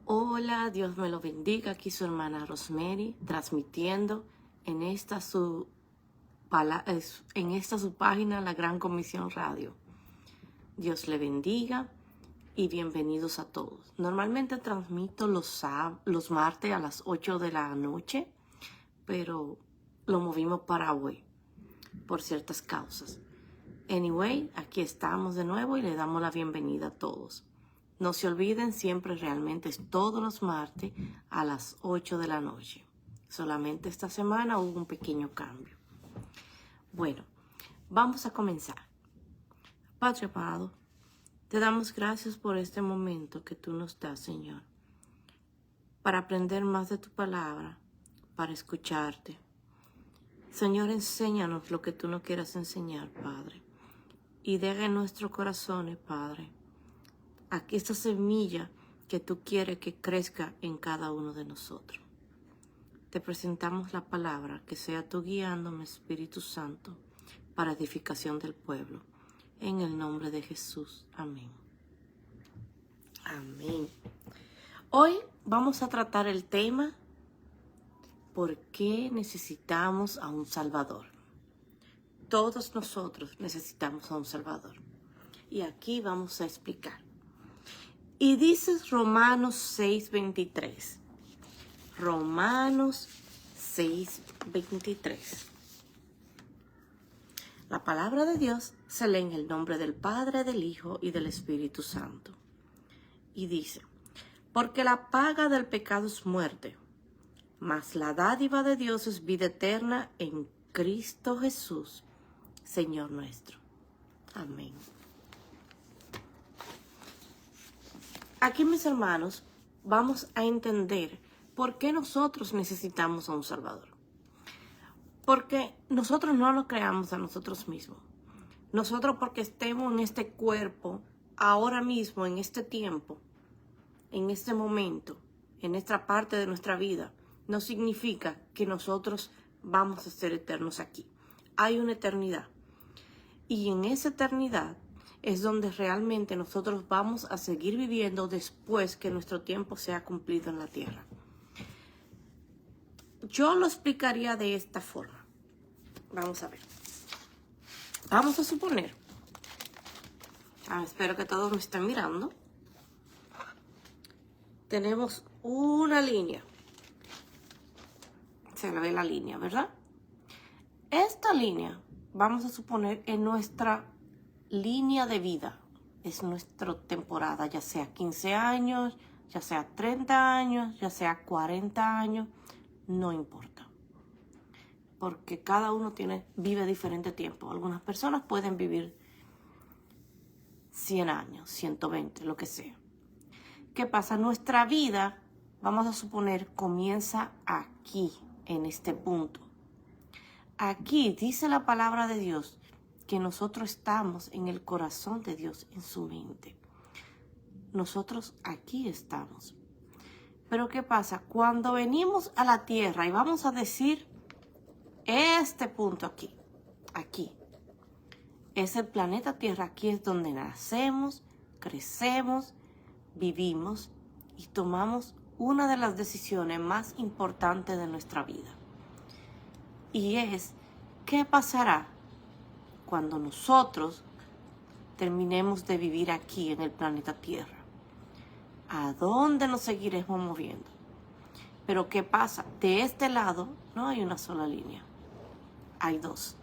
Hola, Dios me lo bendiga. Aquí su hermana Rosemary, transmitiendo en esta su página, La Gran Comisión Radio. Dios le bendiga y bienvenidos a todos. Normalmente transmito los martes a las 8 de la noche, pero lo movimos para hoy por ciertas causas. Anyway, aquí estamos de nuevo y le damos la bienvenida a todos. No se olviden, siempre realmente es todos los martes a las 8 de la noche. Solamente esta semana hubo un pequeño cambio. Bueno, vamos a comenzar. Padre amado, te damos gracias por este momento que tú nos das, Señor, para aprender más de tu palabra, para escucharte. Señor, enséñanos lo que tú nos quieras enseñar, Padre, y deja en nuestros corazones, Padre, aquí esta semilla que tú quieres que crezca en cada uno de nosotros. Te presentamos la palabra, que sea tú guiándome, Espíritu Santo, para edificación del pueblo. En el nombre de Jesús. Amén. Amén. Hoy vamos a tratar el tema, ¿por qué necesitamos a un Salvador? Todos nosotros necesitamos a un Salvador. Y aquí vamos a explicar. Y dice Romanos 6:23. Romanos 6:23. La palabra de Dios se lee en el nombre del Padre, del Hijo y del Espíritu Santo. Y dice, porque la paga del pecado es muerte, mas la dádiva de Dios es vida eterna en Cristo Jesús, Señor nuestro. Amén. Aquí, mis hermanos, vamos a entender por qué nosotros necesitamos a un Salvador. Porque nosotros no lo creamos a nosotros mismos. Nosotros, porque estemos en este cuerpo, ahora mismo, en este tiempo, en este momento, en esta parte de nuestra vida, no significa que nosotros vamos a ser eternos aquí. Hay una eternidad. Y en esa eternidad es donde realmente nosotros vamos a seguir viviendo después que nuestro tiempo sea cumplido en la tierra. Yo lo explicaría de esta forma. Vamos a ver. Vamos a suponer. Espero que todos me estén mirando. Tenemos una línea. Se ve la línea, ¿verdad? Esta línea, vamos a suponer, es nuestra línea de vida. Es nuestra temporada, ya sea 15 años, ya sea 30 años, ya sea 40 años, no importa. Porque cada uno vive diferente tiempo. Algunas personas pueden vivir 100 años, 120, lo que sea. ¿Qué pasa? Nuestra vida, vamos a suponer, comienza aquí, en este punto. Aquí dice la palabra de Dios que nosotros estamos en el corazón de Dios, en su mente. Nosotros aquí estamos. Pero ¿qué pasa? Cuando venimos a la tierra y vamos a decir este punto aquí, es el planeta Tierra. Aquí es donde nacemos, crecemos, vivimos y tomamos una de las decisiones más importantes de nuestra vida. Y es, ¿qué pasará cuando nosotros terminemos de vivir aquí en el planeta Tierra? ¿A dónde nos seguiremos moviendo? Pero ¿qué pasa? De este lado no hay una sola línea. Hay dos.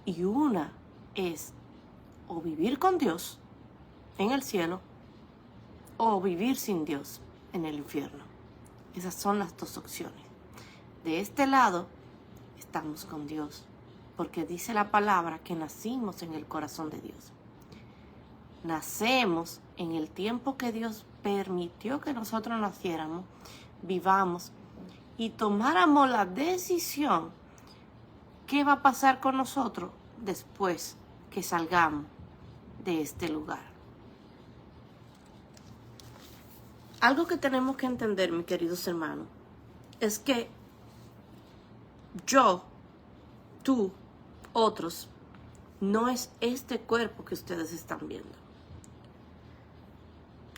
Y una es o vivir con Dios en el cielo o vivir sin Dios en el infierno. Esas son las dos opciones. De este lado estamos con Dios, porque dice la palabra que nacimos en el corazón de Dios. Nacemos en el tiempo que Dios permitió que nosotros naciéramos, vivamos y tomáramos la decisión qué va a pasar con nosotros después que salgamos de este lugar. Algo que tenemos que entender, mis queridos hermanos, es que yo, tú, otros, no es este cuerpo que ustedes están viendo.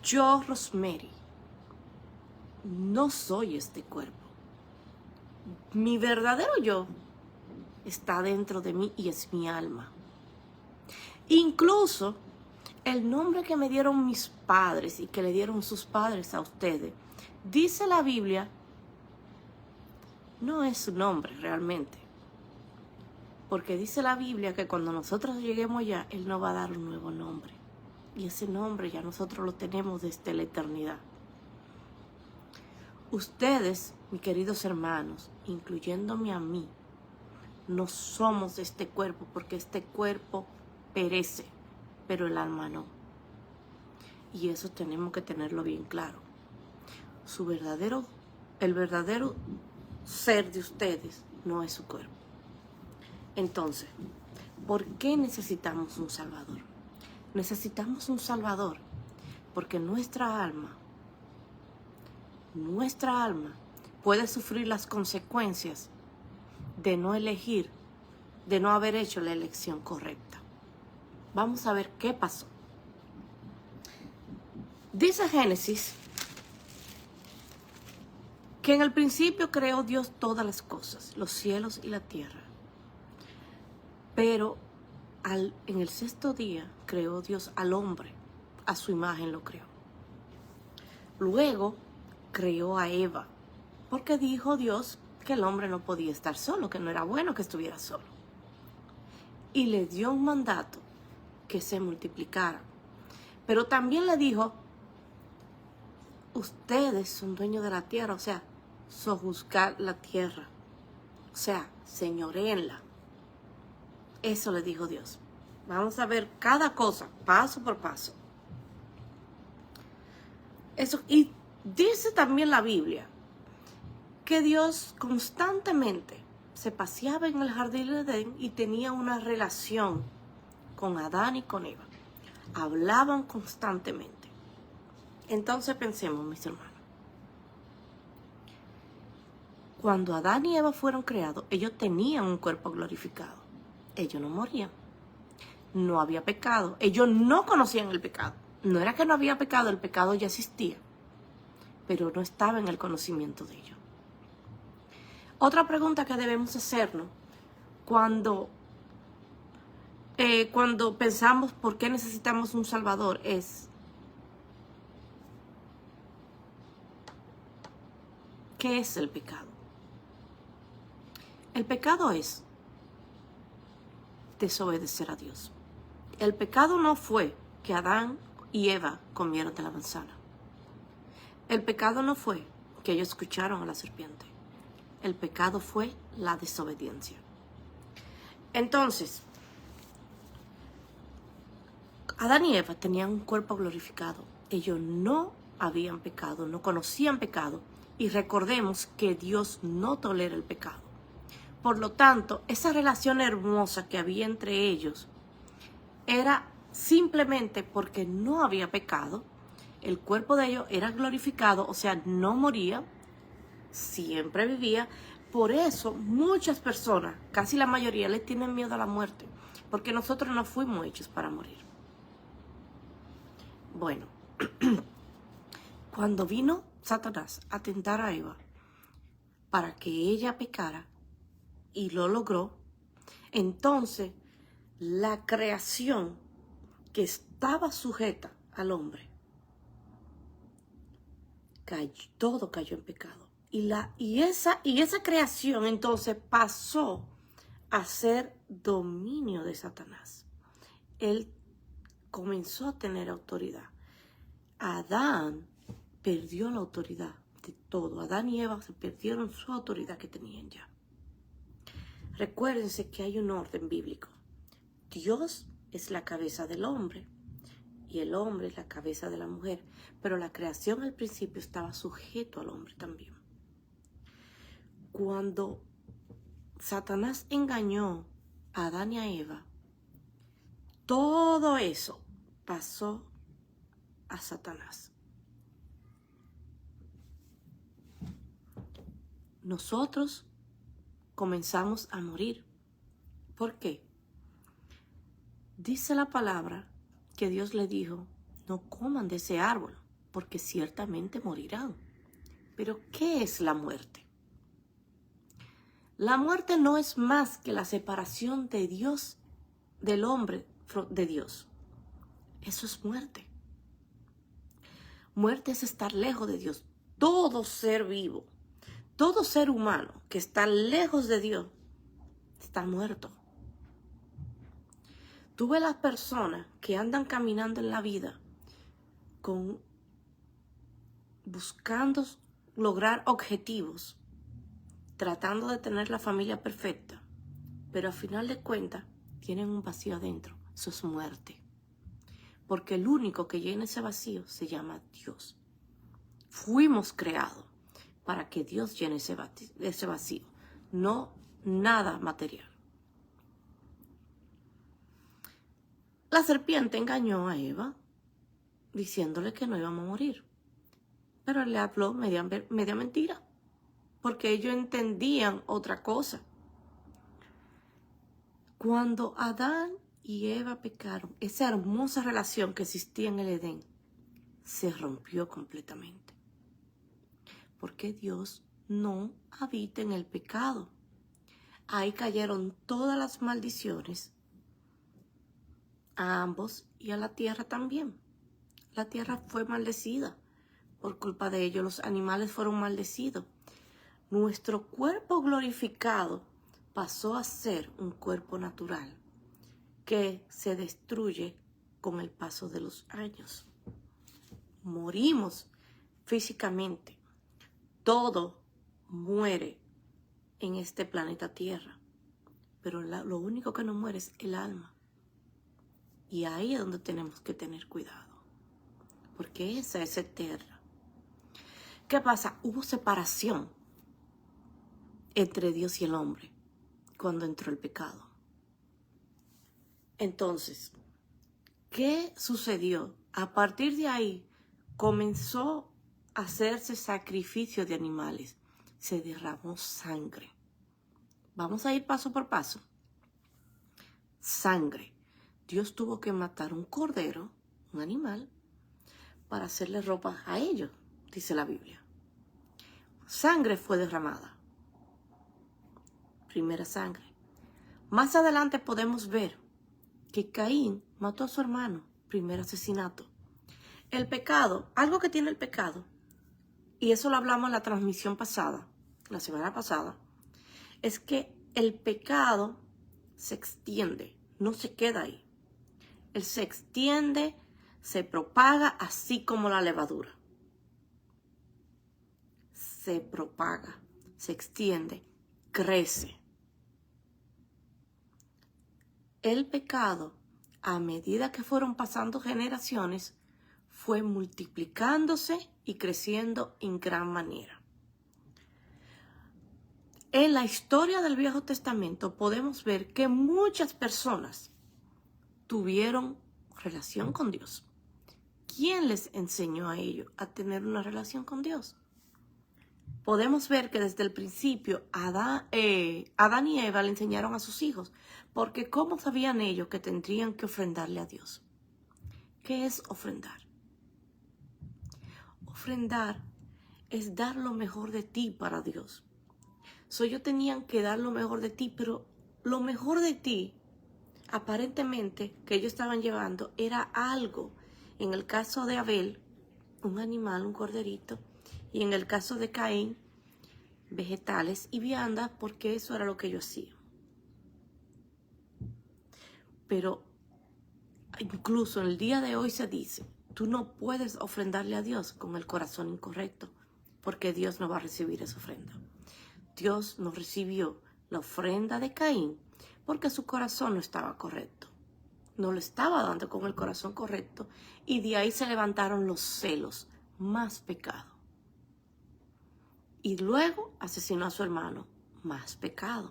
Yo, Rosemary, no soy este cuerpo. Mi verdadero yo está dentro de mí y es mi alma. Incluso el nombre que me dieron mis padres y que le dieron sus padres a ustedes, dice la Biblia, no es su nombre realmente. Porque dice la Biblia que cuando nosotros lleguemos allá, Él nos va a dar un nuevo nombre. Y ese nombre ya nosotros lo tenemos desde la eternidad. Ustedes, mis queridos hermanos, incluyéndome a mí, no somos de este cuerpo porque este cuerpo perece, pero el alma no. Y eso tenemos que tenerlo bien claro. El verdadero ser de ustedes no es su cuerpo. Entonces, ¿por qué necesitamos un Salvador? Necesitamos un Salvador porque nuestra alma puede sufrir las consecuencias de no elegir, de no haber hecho la elección correcta. Vamos a ver qué pasó. Dice Génesis que en el principio creó Dios todas las cosas, los cielos y la tierra. Pero en el sexto día creó Dios al hombre, a su imagen lo creó. Luego creó a Eva, porque dijo Dios que el hombre no podía estar solo, que no era bueno que estuviera solo. Y le dio un mandato que se multiplicara. Pero también le dijo, ustedes son dueños de la tierra, o sea, sojuzgar la tierra, o sea, señoréenla. Eso le dijo Dios. Vamos a ver cada cosa, paso por paso. Eso, y dice también la Biblia que Dios constantemente se paseaba en el jardín de Edén y tenía una relación con Adán y con Eva. Hablaban constantemente. Entonces pensemos, mis hermanos. Cuando Adán y Eva fueron creados, ellos tenían un cuerpo glorificado. Ellos no morían. No había pecado. Ellos no conocían el pecado. No era que no había pecado, el pecado ya existía. Pero no estaba en el conocimiento de ellos. Otra pregunta que debemos hacernos cuando pensamos por qué necesitamos un Salvador es, ¿qué es el pecado? El pecado es desobedecer a Dios. El pecado no fue que Adán y Eva comieron de la manzana. El pecado no fue que ellos escucharon a la serpiente. El pecado fue la desobediencia. Entonces, Adán y Eva tenían un cuerpo glorificado. Ellos no habían pecado, no conocían pecado. Y recordemos que Dios no tolera el pecado. Por lo tanto, esa relación hermosa que había entre ellos era simplemente porque no había pecado. El cuerpo de ellos era glorificado, o sea, no moría, siempre vivía. Por eso muchas personas, casi la mayoría, le tienen miedo a la muerte, porque nosotros no fuimos hechos para morir. Bueno, cuando vino Satanás a tentar a Eva para que ella pecara, y lo logró, entonces la creación que estaba sujeta al hombre, todo cayó en pecado. Y esa creación entonces pasó a ser dominio de Satanás. Él comenzó a tener autoridad. Adán perdió la autoridad de todo. Adán y Eva se perdieron su autoridad que tenían ya. Recuérdense que hay un orden bíblico. Dios es la cabeza del hombre y el hombre es la cabeza de la mujer. Pero la creación al principio estaba sujeto al hombre también. Cuando Satanás engañó a Adán y a Eva, todo eso pasó a Satanás. Nosotros comenzamos a morir. ¿Por qué? Dice la palabra que Dios le dijo, no coman de ese árbol, porque ciertamente morirán. Pero, ¿qué es la muerte? La muerte no es más que la separación de Dios, del hombre de Dios. Eso es muerte. Muerte es estar lejos de Dios. Todo ser vivo, todo ser humano que está lejos de Dios, está muerto. Tú ves las personas que andan caminando en la vida buscando lograr objetivos, tratando de tener la familia perfecta, pero al final de cuentas tienen un vacío adentro. Eso es muerte. Porque el único que llena ese vacío se llama Dios. Fuimos creados para que Dios llene ese vacío, no nada material. La serpiente engañó a Eva diciéndole que no íbamos a morir. Pero le habló media mentira, porque ellos entendían otra cosa. Cuando Adán y Eva pecaron, esa hermosa relación que existía en el Edén se rompió completamente. Porque Dios no habita en el pecado. Ahí cayeron todas las maldiciones a ambos y a la tierra también. La tierra fue maldecida. Por culpa de ellos, los animales fueron maldecidos. Nuestro cuerpo glorificado pasó a ser un cuerpo natural que se destruye con el paso de los años. Morimos físicamente. Todo muere en este planeta Tierra. Pero lo único que no muere es el alma. Y ahí es donde tenemos que tener cuidado. Porque esa es eterna. ¿Qué pasa? Hubo separación entre Dios y el hombre cuando entró el pecado. Entonces, ¿qué sucedió? A partir de ahí comenzó a hacerse sacrificio de animales. Se derramó sangre. Vamos a ir paso por paso. Sangre. Dios tuvo que matar un cordero, un animal, para hacerle ropa a ellos, dice la Biblia. Sangre fue derramada. Primera sangre. Más adelante podemos ver que Caín mató a su hermano. Primer asesinato. El pecado, algo que tiene el pecado, y eso lo hablamos en la transmisión pasada, la semana pasada, es que el pecado se extiende, no se queda ahí. Él se extiende, se propaga así como la levadura. Se propaga, se extiende, crece. El pecado, a medida que fueron pasando generaciones, fue multiplicándose y creciendo en gran manera. En la historia del Viejo Testamento podemos ver que muchas personas tuvieron relación con Dios. ¿Quién les enseñó a ellos a tener una relación con Dios? Podemos ver que desde el principio Adán y Eva le enseñaron a sus hijos, porque ¿cómo sabían ellos que tendrían que ofrendarle a Dios? ¿Qué es ofrendar? Ofrendar es dar lo mejor de ti para Dios. Ellos tenían que dar lo mejor de ti, pero lo mejor de ti, aparentemente, que ellos estaban llevando, era algo. En el caso de Abel, un animal, un corderito, y en el caso de Caín, vegetales y viandas, porque eso era lo que ellos hacían. Pero incluso en el día de hoy se dice, tú no puedes ofrendarle a Dios con el corazón incorrecto, porque Dios no va a recibir esa ofrenda. Dios no recibió la ofrenda de Caín porque su corazón no estaba correcto. No lo estaba dando con el corazón correcto, y de ahí se levantaron los celos, más pecado. Y luego asesinó a su hermano, más pecado.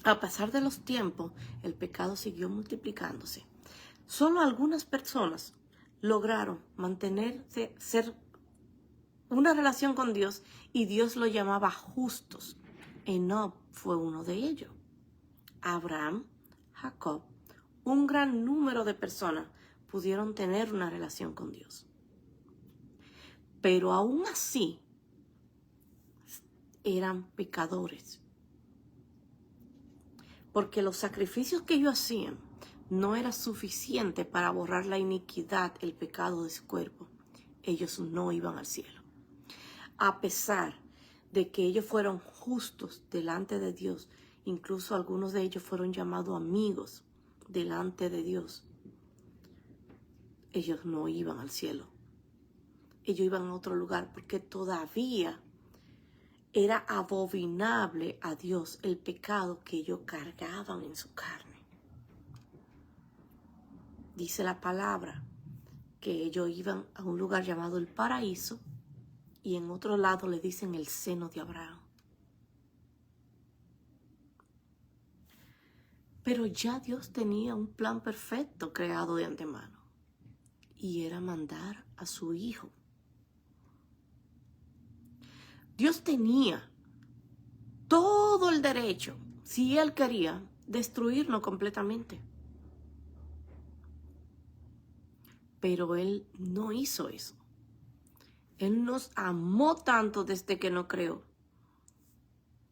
A pasar de los tiempos, el pecado siguió multiplicándose. Solo algunas personas lograron mantenerse, ser una relación con Dios, y Dios lo llamaba justos. Enoc fue uno de ellos. Abraham, Jacob, un gran número de personas pudieron tener una relación con Dios. Pero aún así eran pecadores. Porque los sacrificios que ellos hacían no era suficiente para borrar la iniquidad, el pecado de su cuerpo. Ellos no iban al cielo. A pesar de que ellos fueron justos delante de Dios, incluso algunos de ellos fueron llamados amigos delante de Dios, ellos no iban al cielo. Ellos iban a otro lugar porque todavía era abominable a Dios el pecado que ellos cargaban en su carne. Dice la palabra que ellos iban a un lugar llamado el paraíso y en otro lado le dicen el seno de Abraham. Pero ya Dios tenía un plan perfecto creado de antemano y era mandar a su Hijo. Dios tenía todo el derecho, si Él quería, destruirnos completamente. Pero Él no hizo eso. Él nos amó tanto desde que nos creó,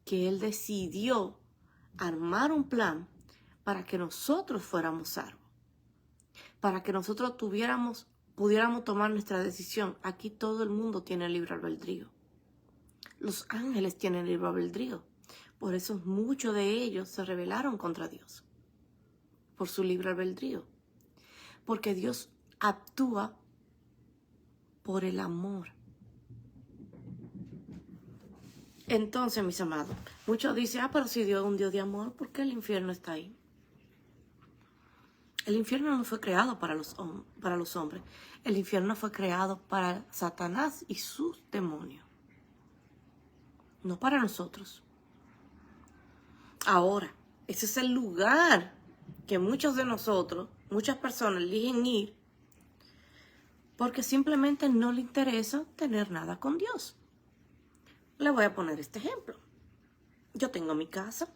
que Él decidió armar un plan para que nosotros fuéramos salvos, para que nosotros pudiéramos tomar nuestra decisión. Aquí todo el mundo tiene libre albedrío. Los ángeles tienen libre albedrío. Por eso muchos de ellos se rebelaron contra Dios, por su libre albedrío. Porque Dios actúa por el amor. Entonces, mis amados, muchos dicen, pero si Dios es un Dios de amor, ¿por qué el infierno está ahí? El infierno no fue creado para los hombres. El infierno fue creado para Satanás y sus demonios. No para nosotros. Ahora, ese es el lugar que muchos de nosotros, muchas personas eligen ir porque simplemente no le interesa tener nada con Dios. Le voy a poner este ejemplo. Yo tengo mi casa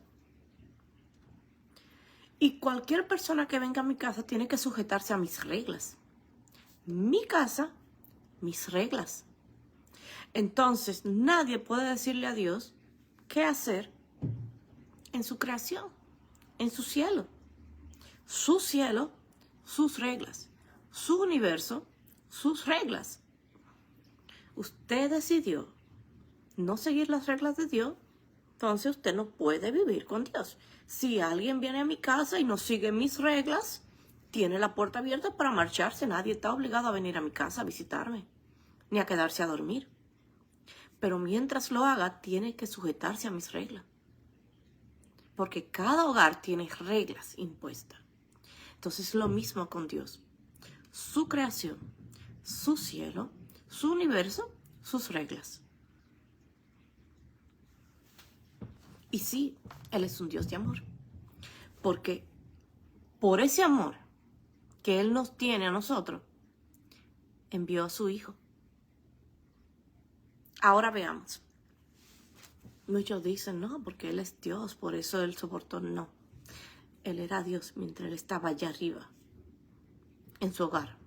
y cualquier persona que venga a mi casa tiene que sujetarse a mis reglas. Mi casa, mis reglas. Entonces, nadie puede decirle a Dios qué hacer en su creación, en su cielo. Su cielo, sus reglas. Su universo, sus reglas. Usted decidió no seguir las reglas de Dios, entonces usted no puede vivir con Dios. Si alguien viene a mi casa y no sigue mis reglas, tiene la puerta abierta para marcharse. Nadie está obligado a venir a mi casa a visitarme, ni a quedarse a dormir. Pero mientras lo haga, tiene que sujetarse a mis reglas. Porque cada hogar tiene reglas impuestas. Entonces es lo mismo con Dios. Su creación, su cielo, su universo, sus reglas. Y sí, Él es un Dios de amor. Porque por ese amor que Él nos tiene a nosotros, envió a su Hijo. Ahora veamos. Muchos dicen, no, porque Él es Dios, por eso Él soportó. No. Él era Dios mientras Él estaba allá arriba, en su hogar.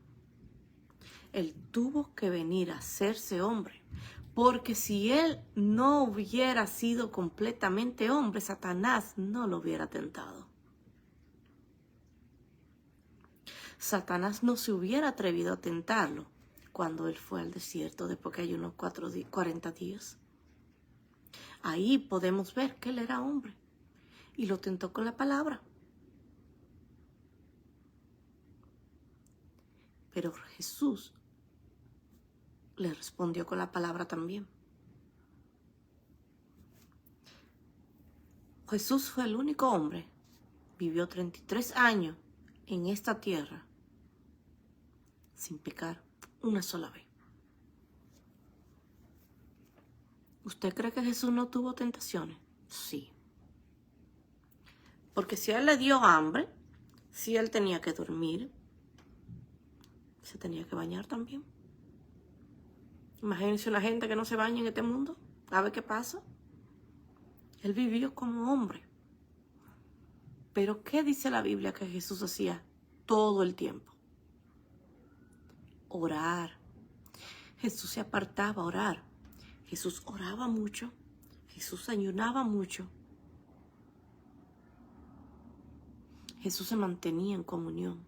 Él tuvo que venir a hacerse hombre. Porque si Él no hubiera sido completamente hombre, Satanás no lo hubiera tentado. Satanás no se hubiera atrevido a tentarlo cuando Él fue al desierto después que ayunó 40 días. Ahí podemos ver que Él era hombre y lo tentó con la palabra. Pero Jesús le respondió con la palabra también. Jesús fue el único hombre, vivió 33 años en esta tierra sin pecar una sola vez. ¿Usted cree que Jesús no tuvo tentaciones? Sí. Porque si a Él le dio hambre, si Él tenía que dormir, se tenía que bañar también. Imagínense una gente que no se baña en este mundo. A ver qué pasa. Él vivió como hombre. Pero ¿qué dice la Biblia que Jesús hacía todo el tiempo? Orar. Jesús se apartaba a orar. Jesús oraba mucho. Jesús ayunaba mucho. Jesús se mantenía en comunión.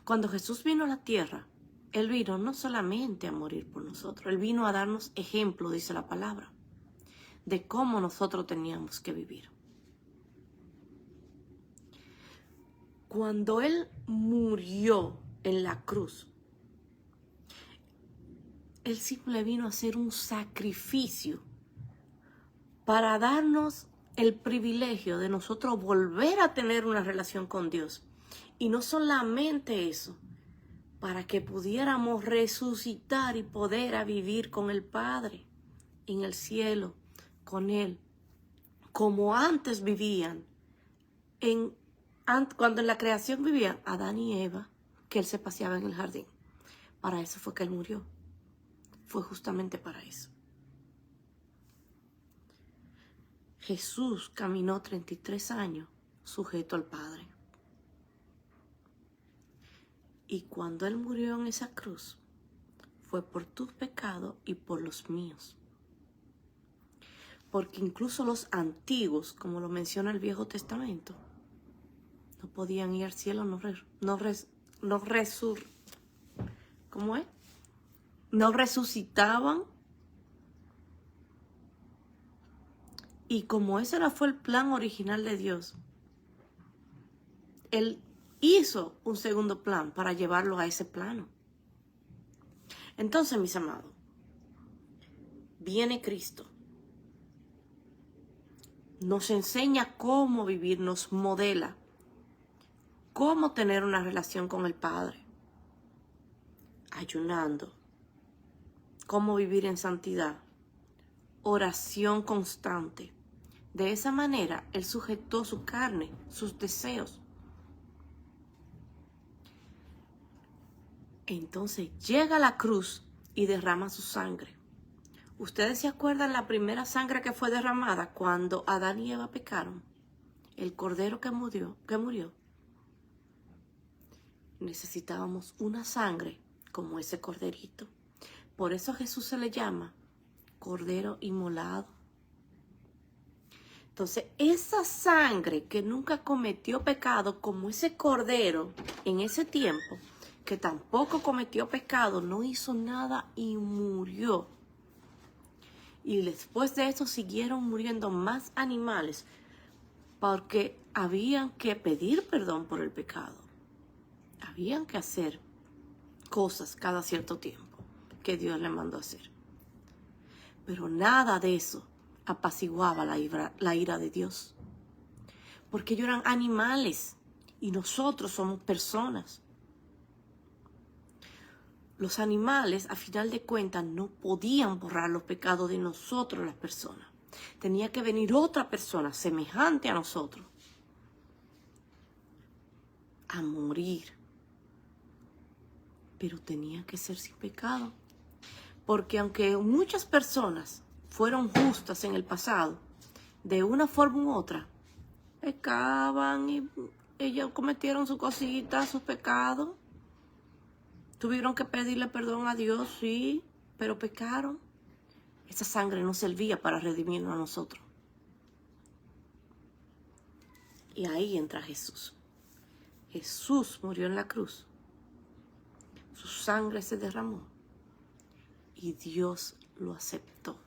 Cuando Jesús vino a la tierra, Él vino no solamente a morir por nosotros, Él vino a darnos ejemplo, dice la palabra, de cómo nosotros teníamos que vivir. Cuando Él murió en la cruz, Él simple vino a hacer un sacrificio para darnos el privilegio de nosotros volver a tener una relación con Dios. Y no solamente eso, para que pudiéramos resucitar y poder a vivir con el Padre en el cielo, con Él, como antes vivían, cuando en la creación vivían Adán y Eva, que Él se paseaba en el jardín. Para eso fue que Él murió. Fue justamente para eso. Jesús caminó 33 años sujeto al Padre. Y cuando Él murió en esa cruz, fue por tus pecados y por los míos. Porque incluso los antiguos, como lo menciona el Viejo Testamento, no podían ir al cielo, no resucitaban. Y como ese fue el plan original de Dios, Él hizo un segundo plan para llevarlo a ese plano. Entonces, mis amados, viene Cristo. Nos enseña cómo vivir, nos modela cómo tener una relación con el Padre, ayunando, cómo vivir en santidad, oración constante. De esa manera, Él sujetó su carne, sus deseos. Entonces llega a la cruz y derrama su sangre. ¿Ustedes se acuerdan la primera sangre que fue derramada cuando Adán y Eva pecaron? El cordero que murió. Necesitábamos una sangre como ese corderito. Por eso a Jesús se le llama cordero inmolado. Entonces, esa sangre que nunca cometió pecado, como ese cordero en ese tiempo, que tampoco cometió pecado, no hizo nada y murió. Y después de eso siguieron muriendo más animales, porque habían que pedir perdón por el pecado. Habían que hacer cosas cada cierto tiempo que Dios le mandó a hacer. Pero nada de eso apaciguaba la ira de Dios. Porque ellos eran animales y nosotros somos personas. Los animales, a final de cuentas, no podían borrar los pecados de nosotros, las personas. Tenía que venir otra persona semejante a nosotros a morir. Pero tenía que ser sin pecado. Porque aunque muchas personas fueron justas en el pasado, de una forma u otra, pecaban y ellos cometieron sus cositas, sus pecados. Tuvieron que pedirle perdón a Dios, sí, pero pecaron. Esa sangre no servía para redimirnos a nosotros. Y ahí entra Jesús. Jesús murió en la cruz. Su sangre se derramó. Y Dios lo aceptó.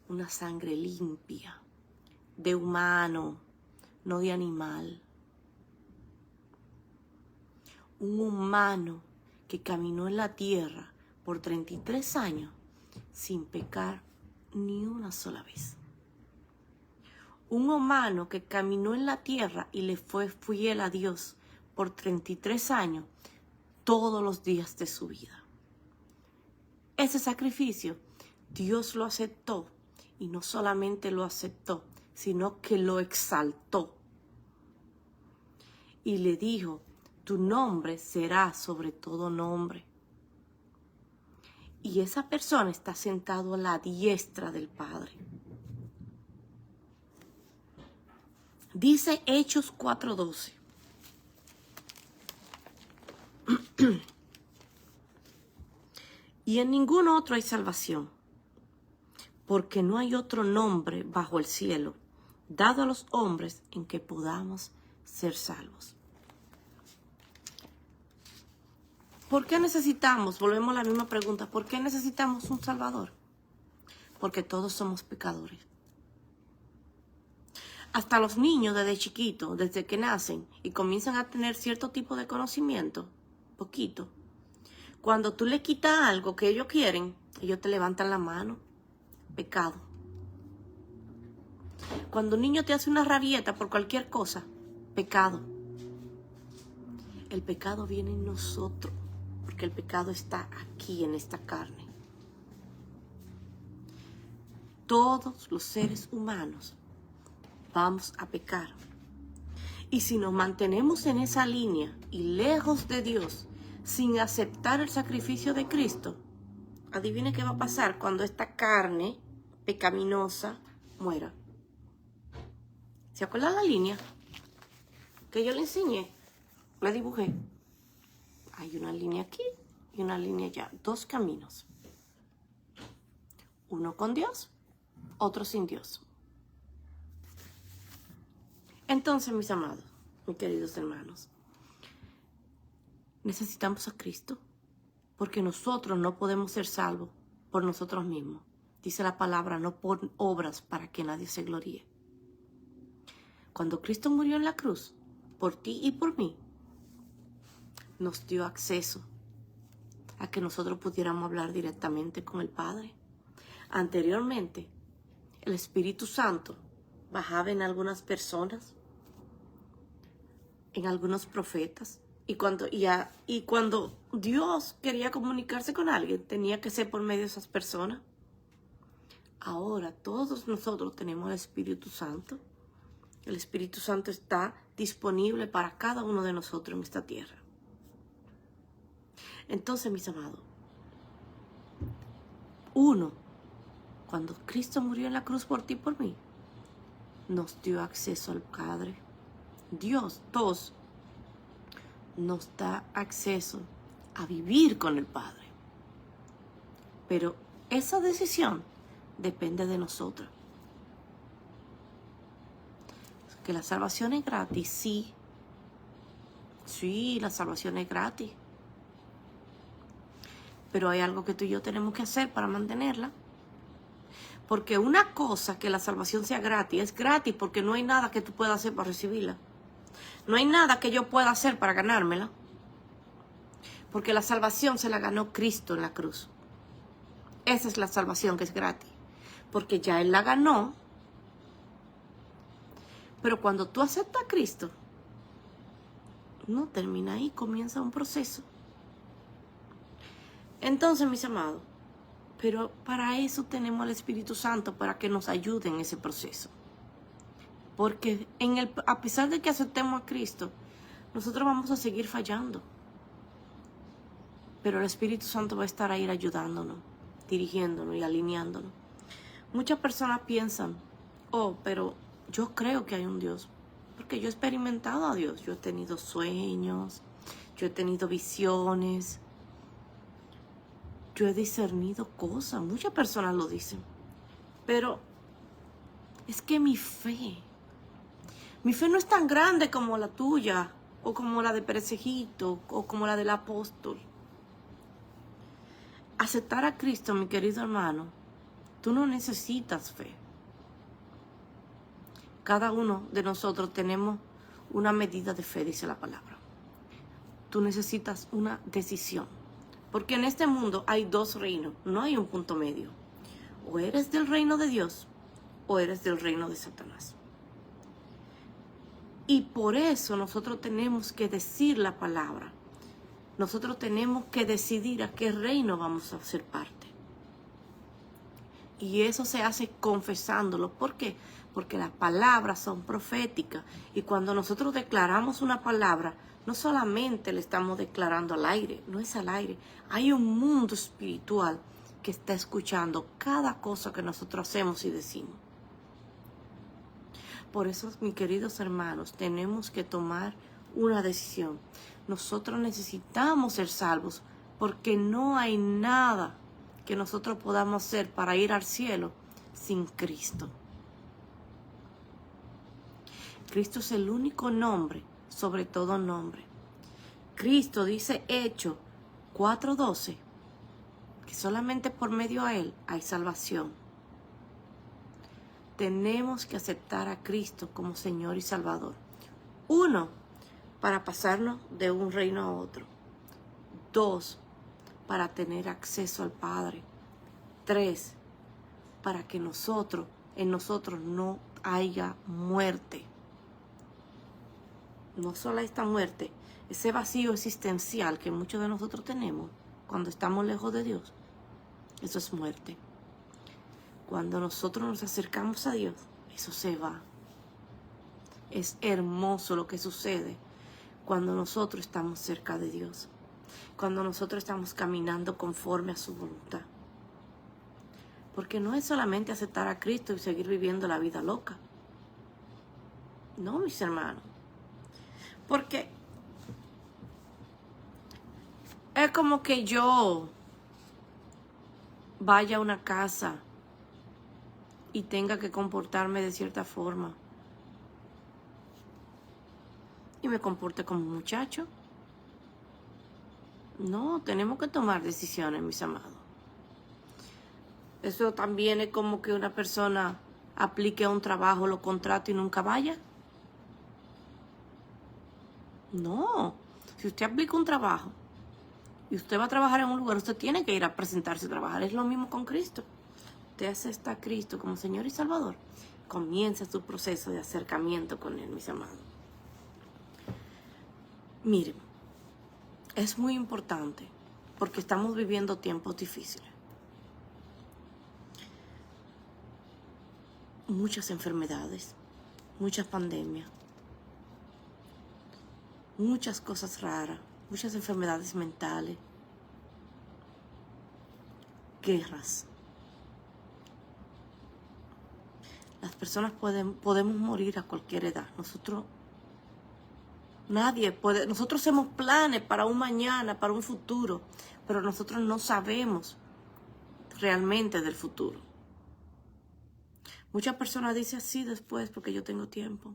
Una sangre limpia, de humano, no de animal. Un humano que caminó en la tierra por 33 años sin pecar ni una sola vez. Un humano que caminó en la tierra y le fue fiel a Dios por 33 años todos los días de su vida. Ese sacrificio Dios lo aceptó, y no solamente lo aceptó, sino que lo exaltó. Y le dijo: tu nombre será sobre todo nombre. Y esa persona está sentado a la diestra del Padre. Dice Hechos 4:12. Y en ningún otro hay salvación, porque no hay otro nombre bajo el cielo dado a los hombres en que podamos ser salvos. ¿Por qué necesitamos? Volvemos a la misma pregunta. ¿Por qué necesitamos un Salvador? Porque todos somos pecadores. Hasta los niños desde chiquitos, desde que nacen y comienzan a tener cierto tipo de conocimiento, poquito, cuando tú le quitas algo que ellos quieren, ellos te levantan la mano. Pecado. Cuando un niño te hace una rabieta por cualquier cosa, pecado. El pecado viene en nosotros, porque el pecado está aquí en esta carne. Todos los seres humanos vamos a pecar. Y si nos mantenemos en esa línea y lejos de Dios, sin aceptar el sacrificio de Cristo, adivine qué va a pasar cuando esta carne pecaminosa muera. ¿Se acuerdan la línea que yo le enseñé? La dibujé. Hay una línea aquí y una línea allá. Dos caminos. Uno con Dios, otro sin Dios. Entonces, mis amados, mis queridos hermanos, necesitamos a Cristo, porque nosotros no podemos ser salvos por nosotros mismos. Dice la palabra, no por obras para que nadie se gloríe. Cuando Cristo murió en la cruz, por ti y por mí, nos dio acceso a que nosotros pudiéramos hablar directamente con el Padre. Anteriormente, el Espíritu Santo bajaba en algunas personas, en algunos profetas, y cuando Dios quería comunicarse con alguien, tenía que ser por medio de esas personas. Ahora todos nosotros tenemos el Espíritu Santo. El Espíritu Santo está disponible para cada uno de nosotros en esta tierra. Entonces, mis amados, uno, cuando Cristo murió en la cruz por ti y por mí, nos dio acceso al Padre. Dios, dos, nos da acceso a vivir con el Padre. Pero esa decisión depende de nosotros. Que la salvación es gratis, sí. Sí, la salvación es gratis. Pero hay algo que tú y yo tenemos que hacer para mantenerla. Porque una cosa que la salvación sea gratis, es gratis porque no hay nada que tú puedas hacer para recibirla. No hay nada que yo pueda hacer para ganármela. Porque la salvación se la ganó Cristo en la cruz. Esa es la salvación que es gratis. Porque ya Él la ganó. Pero cuando tú aceptas a Cristo, no termina ahí, comienza un proceso. Entonces, mis amados, pero para eso tenemos al Espíritu Santo, para que nos ayude en ese proceso. Porque a pesar de que aceptemos a Cristo, nosotros vamos a seguir fallando. Pero el Espíritu Santo va a estar ahí ayudándonos, dirigiéndonos y alineándonos. Muchas personas piensan, oh, pero yo creo que hay un Dios. Porque yo he experimentado a Dios. Yo he tenido sueños, yo he tenido visiones, yo he discernido cosas. Muchas personas lo dicen. Pero es que mi fe no es tan grande como la tuya, o como la de Perecejito, o como la del apóstol. Aceptar a Cristo, mi querido hermano, tú no necesitas fe. Cada uno de nosotros tenemos una medida de fe, dice la palabra. Tú necesitas una decisión. Porque en este mundo hay dos reinos, no hay un punto medio. O eres del reino de Dios, o eres del reino de Satanás. Y por eso nosotros tenemos que decir la palabra. Nosotros tenemos que decidir a qué reino vamos a ser parte. Y eso se hace confesándolo. ¿Por qué? Porque las palabras son proféticas. Y cuando nosotros declaramos una palabra, no solamente le estamos declarando al aire, no es al aire. Hay un mundo espiritual que está escuchando cada cosa que nosotros hacemos y decimos. Por eso, mis queridos hermanos, tenemos que tomar una decisión. Nosotros necesitamos ser salvos porque no hay nada que nosotros podamos hacer para ir al cielo sin Cristo. Cristo es el único nombre sobre todo nombre. Cristo dice Hechos 4:12 que solamente por medio a Él hay salvación. Tenemos que aceptar a Cristo como Señor y Salvador. 1, para pasarnos de un reino a otro. 2, para tener acceso al Padre. 3, para que en nosotros no haya muerte. No solo esta muerte, ese vacío existencial que muchos de nosotros tenemos cuando estamos lejos de Dios, eso es muerte. Cuando nosotros nos acercamos a Dios, eso se va. Es hermoso lo que sucede cuando nosotros estamos cerca de Dios, cuando nosotros estamos caminando conforme a su voluntad. Porque no es solamente aceptar a Cristo y seguir viviendo la vida loca. No, mis hermanos. Porque es como que yo vaya a una casa y tenga que comportarme de cierta forma y me comporte como un muchacho. No, tenemos que tomar decisiones, mis amados. Eso también es como que una persona aplique a un trabajo, lo contrate y nunca vaya. No, si usted aplica un trabajo y usted va a trabajar en un lugar, usted tiene que ir a presentarse a trabajar. Es lo mismo con Cristo. Usted acepta a Cristo como Señor y Salvador, comienza su proceso de acercamiento con Él, mis amados. Miren, es muy importante porque estamos viviendo tiempos difíciles. Muchas enfermedades, muchas pandemias, muchas cosas raras, muchas enfermedades mentales, guerras. Las personas podemos morir a cualquier edad. Nosotros hacemos planes para un mañana, para un futuro, pero nosotros no sabemos realmente del futuro. Muchas personas dicen así después porque yo tengo tiempo.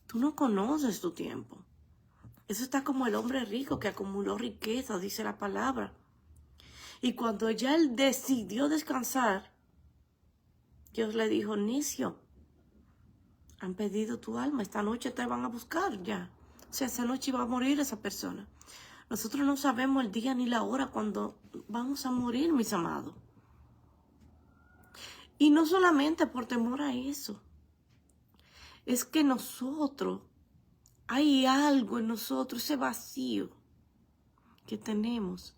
Tú no conoces tu tiempo. Eso está como el hombre rico que acumuló riqueza, dice la palabra. Y cuando ya él decidió descansar, Dios le dijo, necio, han pedido tu alma, esta noche te van a buscar ya. O sea, esa noche va a morir esa persona. Nosotros no sabemos el día ni la hora cuando vamos a morir, mis amados. Y no solamente por temor a eso. Es que hay algo en nosotros, ese vacío que tenemos,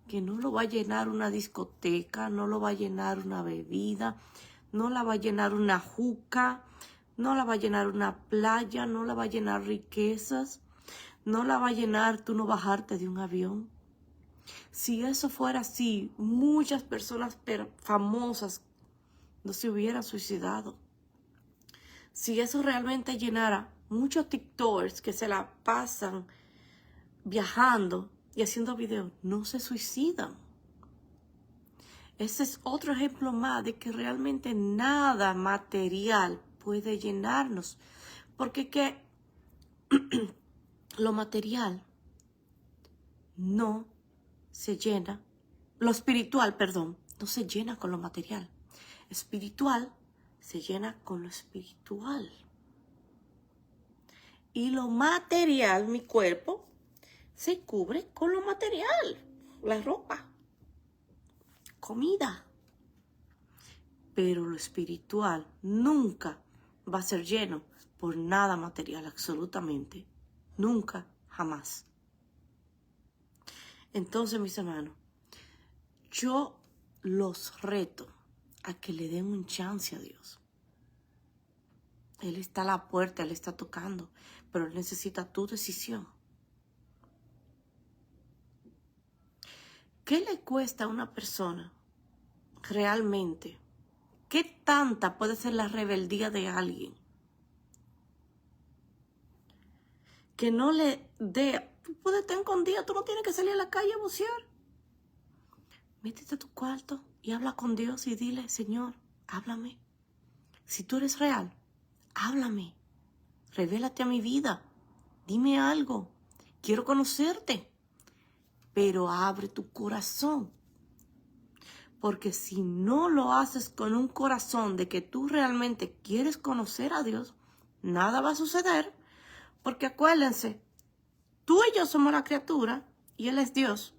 que no lo va a llenar una discoteca, no lo va a llenar una bebida, no la va a llenar una juca, no la va a llenar una playa, no la va a llenar riquezas, no la va a llenar tú no bajarte de un avión. Si eso fuera así, muchas personas famosas no se hubieran suicidado. Si eso realmente llenara, muchos TikTokers que se la pasan viajando y haciendo videos, no se suicidan. Ese es otro ejemplo más de que realmente nada material puede llenarnos. Porque que lo material no se llena, lo espiritual, perdón, no se llena con lo material. Espiritual se llena con lo espiritual. Y lo material, mi cuerpo, se cubre con lo material. La ropa, comida. Pero lo espiritual nunca va a ser lleno por nada material, absolutamente. Nunca, jamás. Entonces, mis hermanos, yo los reto a que le den un chance a Dios. Él está a la puerta, Él está tocando, pero Él necesita tu decisión. ¿Qué le cuesta a una persona realmente? ¿Qué tanta puede ser la rebeldía de alguien que no le dé. Tú puedes estar escondido, tú no tienes que salir a la calle a bucear. Métete a tu cuarto y habla con Dios y dile, Señor, háblame. Si tú eres real, háblame. Revélate a mi vida. Dime algo. Quiero conocerte. Pero abre tu corazón. Porque si no lo haces con un corazón de que tú realmente quieres conocer a Dios, nada va a suceder. Porque acuérdense, tú y yo somos la criatura y Él es Dios.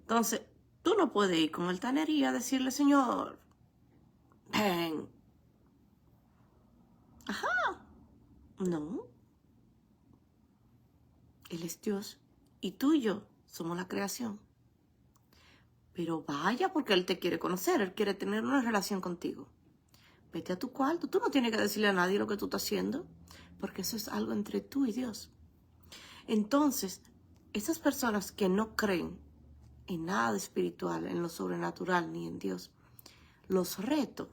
Entonces, tú no puedes ir con altanería a decirle, Señor, ven. Ajá. No. Él es Dios y tú y yo somos la creación. Pero vaya porque Él te quiere conocer, Él quiere tener una relación contigo. Vete a tu cuarto, tú no tienes que decirle a nadie lo que tú estás haciendo, porque eso es algo entre tú y Dios. Entonces, esas personas que no creen en nada espiritual, en lo sobrenatural, ni en Dios, los reto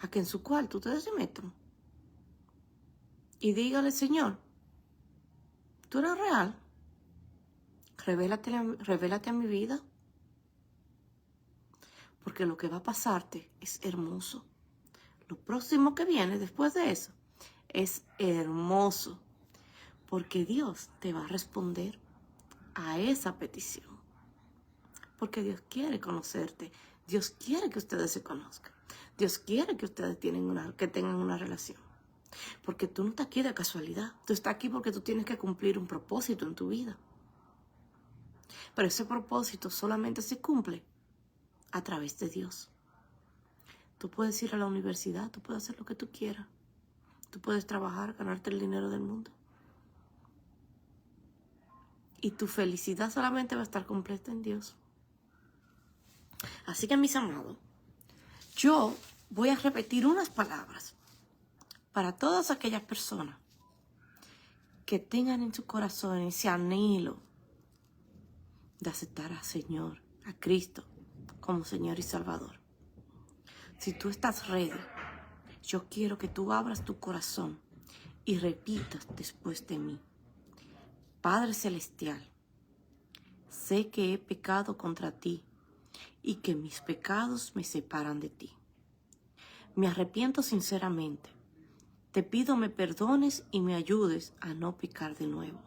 a que en su cuarto ustedes se metan y dígale, Señor, tú eres real, revélate a mi vida, porque lo que va a pasarte es hermoso. Lo próximo que viene después de eso es hermoso, porque Dios te va a responder a esa petición. Porque Dios quiere conocerte. Dios quiere que ustedes se conozcan. Dios quiere que ustedes tengan una relación. Porque tú no estás aquí de casualidad. Tú estás aquí porque tú tienes que cumplir un propósito en tu vida. Pero ese propósito solamente se cumple a través de Dios. Tú puedes ir a la universidad, tú puedes hacer lo que tú quieras. Tú puedes trabajar, ganarte el dinero del mundo. Y tu felicidad solamente va a estar completa en Dios. Así que, mis amados, yo voy a repetir unas palabras para todas aquellas personas que tengan en su corazón ese anhelo de aceptar al Señor, a Cristo, como Señor y Salvador. Si tú estás ready, yo quiero que tú abras tu corazón y repitas después de mí. Padre Celestial, sé que he pecado contra ti y que mis pecados me separan de ti. Me arrepiento sinceramente. Te pido me perdones y me ayudes a no pecar de nuevo.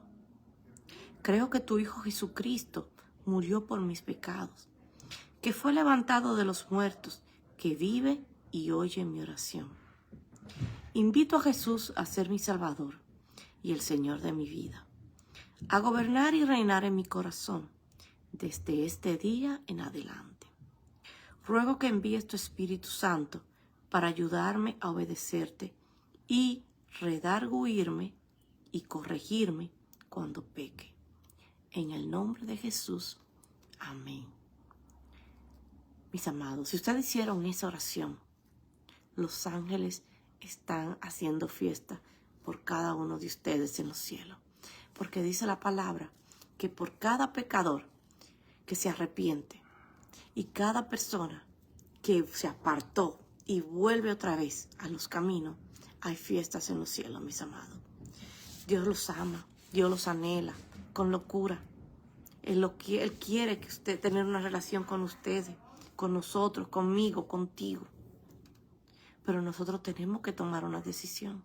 Creo que tu Hijo Jesucristo murió por mis pecados, que fue levantado de los muertos, que vive y oye mi oración. Invito a Jesús a ser mi Salvador y el Señor de mi vida, a gobernar y reinar en mi corazón desde este día en adelante. Ruego que envíes tu Espíritu Santo para ayudarme a obedecerte y redarguirme y corregirme cuando peque. En el nombre de Jesús. Amén. Mis amados, si ustedes hicieron esa oración, los ángeles están haciendo fiesta por cada uno de ustedes en los cielos. Porque dice la palabra que por cada pecador que se arrepiente y cada persona que se apartó y vuelve otra vez a los caminos, hay fiestas en los cielos, mis amados. Dios los ama, Dios los anhela con locura. Él quiere que usted tener una relación con ustedes, con nosotros, conmigo, contigo. Pero nosotros tenemos que tomar una decisión.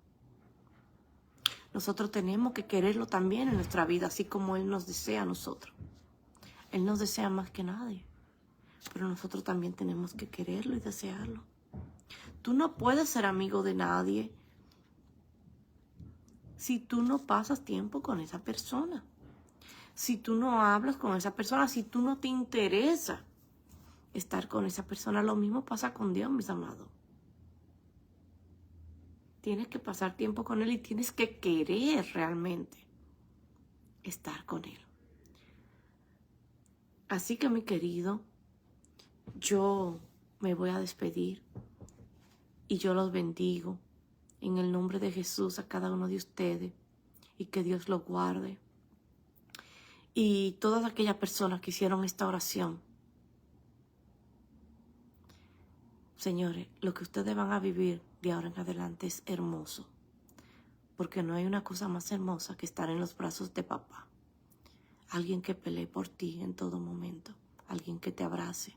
Nosotros tenemos que quererlo también en nuestra vida, así como Él nos desea a nosotros. Él nos desea más que nadie, pero nosotros también tenemos que quererlo y desearlo. Tú no puedes ser amigo de nadie si tú no pasas tiempo con esa persona. Si tú no hablas con esa persona, si tú no te interesa estar con esa persona, lo mismo pasa con Dios, mis amados. Tienes que pasar tiempo con Él y tienes que querer realmente estar con Él. Así que, mi querido, yo me voy a despedir y yo los bendigo en el nombre de Jesús a cada uno de ustedes y que Dios los guarde. Y todas aquellas personas que hicieron esta oración, señores, lo que ustedes van a vivir de ahora en adelante es hermoso, porque no hay una cosa más hermosa que estar en los brazos de papá. Alguien que pelee por ti en todo momento, alguien que te abrace.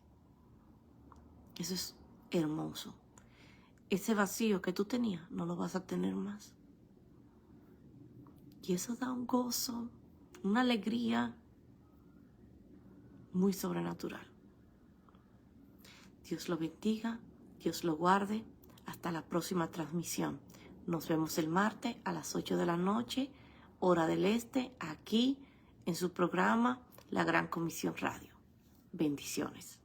Eso es hermoso. Ese vacío que tú tenías no lo vas a tener más. Y eso da un gozo, una alegría muy sobrenatural. Dios lo bendiga, Dios lo guarde. Hasta la próxima transmisión. Nos vemos el martes a las 8 de la noche, hora del este, aquí en su programa La Gran Comisión Radio. Bendiciones.